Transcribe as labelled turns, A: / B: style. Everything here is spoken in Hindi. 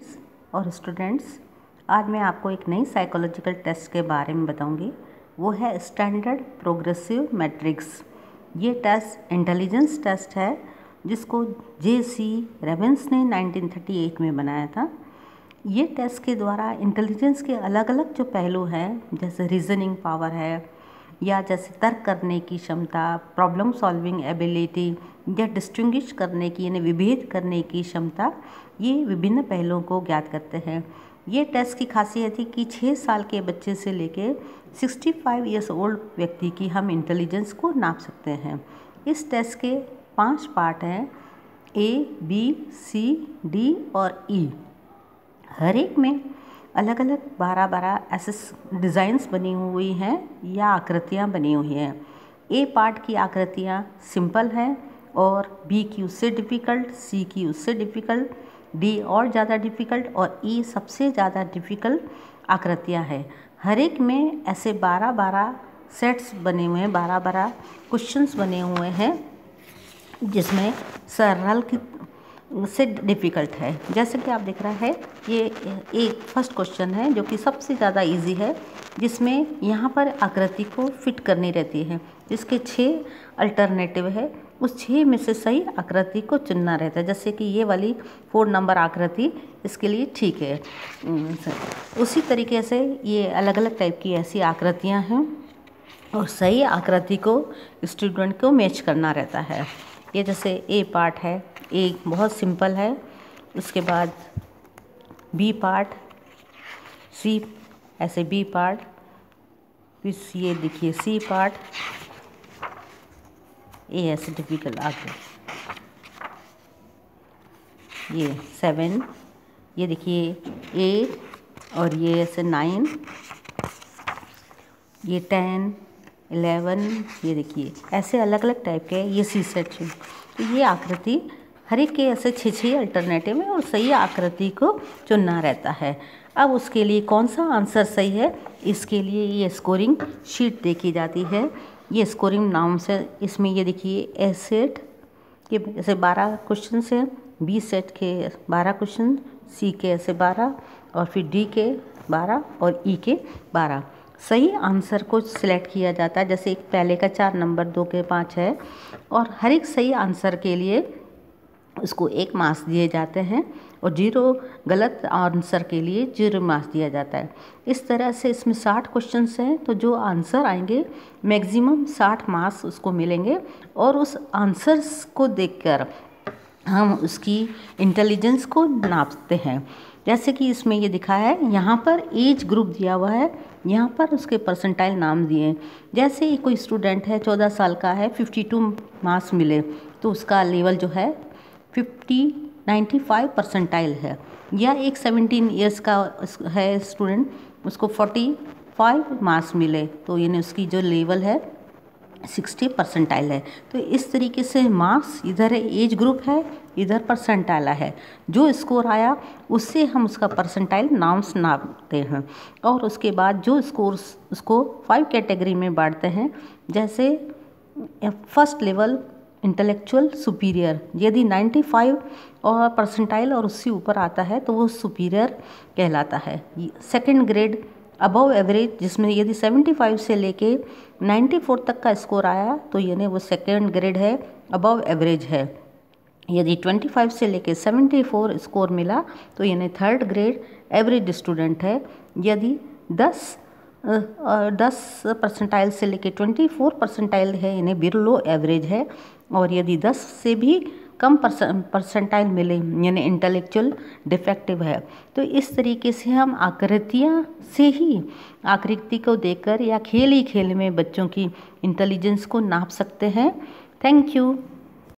A: पेरेंट्स और स्टूडेंट्स, आज मैं आपको एक नई साइकोलॉजिकल टेस्ट के बारे में बताऊंगी। वो है स्टैंडर्ड प्रोग्रेसिव मैट्रिक्स। ये टेस्ट इंटेलिजेंस टेस्ट है जिसको J.C. रेवेंस ने 1938 में बनाया था। ये टेस्ट के द्वारा इंटेलिजेंस के अलग अलग जो पहलू हैं, जैसे रीजनिंग पावर है या जैसे तर्क करने की क्षमता, प्रॉब्लम सॉल्विंग एबिलिटी या डिस्टिंग्विश करने की यानी विभेद करने की क्षमता, ये विभिन्न पहलुओं को ज्ञात करते हैं। ये टेस्ट की खासियत है कि 6 साल के बच्चे से लेकर 65 ईयर्स ओल्ड व्यक्ति की हम इंटेलिजेंस को नाप सकते हैं। इस टेस्ट के 5 पार्ट हैं, A, B, C, D और E। हर एक में अलग अलग 12 ऐसे डिज़ाइंस बनी हुई हैं या आकृतियाँ बनी हुई हैं। A पार्ट की आकृतियाँ सिंपल हैं और B की उससे डिफ़िकल्ट, C की उससे डिफ़िकल्ट, D और ज़्यादा डिफ़िकल्ट और E सबसे ज़्यादा डिफ़िकल्ट आकृतियाँ हैं। हर एक में ऐसे 12 सेट्स बने हुए हैं, 12 क्वेश्चंस बने हुए हैं जिसमें सरल से डिफ़िकल्ट है। जैसे कि आप देख रहे हैं, ये एक फर्स्ट क्वेश्चन है जो कि सबसे ज़्यादा इजी है, जिसमें यहाँ पर आकृति को फिट करनी रहती है। इसके 6 अल्टरनेटिव है, उस 6 में से सही आकृति को चुनना रहता है। जैसे कि ये वाली 4 नंबर आकृति इसके लिए ठीक है। उसी तरीके से ये अलग अलग टाइप की ऐसी आकृतियाँ हैं और सही आकृति को स्टूडेंट को मैच करना रहता है। ये जैसे A पार्ट है, A बहुत सिंपल है। उसके बाद B पार्ट, C ऐसे B पार्ट, फिर ये देखिए C पार्ट, A ऐसे डिफिकल्ट आगे, ये 7, ये देखिए 8 और ये ऐसे 9, ये 10, 11, ये देखिए ऐसे अलग अलग टाइप के ये C सेट है। तो ये आकृति हर एक के ऐसे 6 अल्टरनेटिव है और सही आकृति को चुनना रहता है। अब उसके लिए कौन सा आंसर सही है, इसके लिए ये स्कोरिंग शीट देखी जाती है। ये स्कोरिंग नाम से इसमें ये देखिए A सेट के ऐसे 12 क्वेश्चन हैं, B सेट के 12 क्वेश्चन, C के ऐसे 12 और फिर D के 12 और E के 12। सही आंसर को सिलेक्ट किया जाता है। जैसे एक पहले का 4 नंबर, 2 के 5 है और हर एक सही आंसर के लिए उसको 1 मार्क्स दिए जाते हैं और 0 गलत आंसर के लिए 0 मार्क्स दिया जाता है। इस तरह से इसमें 60 क्वेश्चंस हैं, तो जो आंसर आएंगे मैक्सिमम 60 मार्क्स उसको मिलेंगे और उस आंसर्स को देखकर हम उसकी इंटेलिजेंस को नापते हैं। जैसे कि इसमें ये दिखा है, यहाँ पर एज ग्रुप दिया हुआ है, यहाँ पर उसके परसेंटाइल नाम दिए हैं। जैसे कोई स्टूडेंट है 14 साल का है, 52 मार्क्स मिले तो उसका लेवल जो है 95 परसेंटाइल है। या एक 17 ईयर्स का है स्टूडेंट, उसको 45 मार्क्स मिले तो यानी उसकी जो लेवल है 60 परसेंटाइल है। तो इस तरीके से मार्क्स इधर एज ग्रुप है, इधर परसेंटाइल है। जो स्कोर आया उससे हम उसका परसेंटाइल नाम्स नापते हैं और उसके बाद जो स्कोर्स उसको 5 कैटेगरी में बांटते हैं। जैसे फर्स्ट लेवल इंटेलेक्चुअल सुपीरियर, यदि 95 और परसेंटाइल और उससे ऊपर आता है तो वो सुपीरियर कहलाता है। सेकंड ग्रेड अबव एवरेज, जिसमें यदि 75 से लेके 94 तक का स्कोर आया तो यानी वो सेकंड ग्रेड है, अबव एवरेज है। यदि 25 से लेके 74 स्कोर मिला तो यानी थर्ड ग्रेड एवरेज स्टूडेंट है। यदि 10 परसेंटाइल से लेके 24 परसेंटाइल है यानी बिलो एवरेज है। और यदि 10 से भी कम परसेंटाइल मिले यानी इंटेलेक्चुअल डिफेक्टिव है। तो इस तरीके से हम आकृतियाँ से ही आकृति को देखकर या खेल ही खेल में बच्चों की इंटेलिजेंस को नाप सकते हैं। Thank you.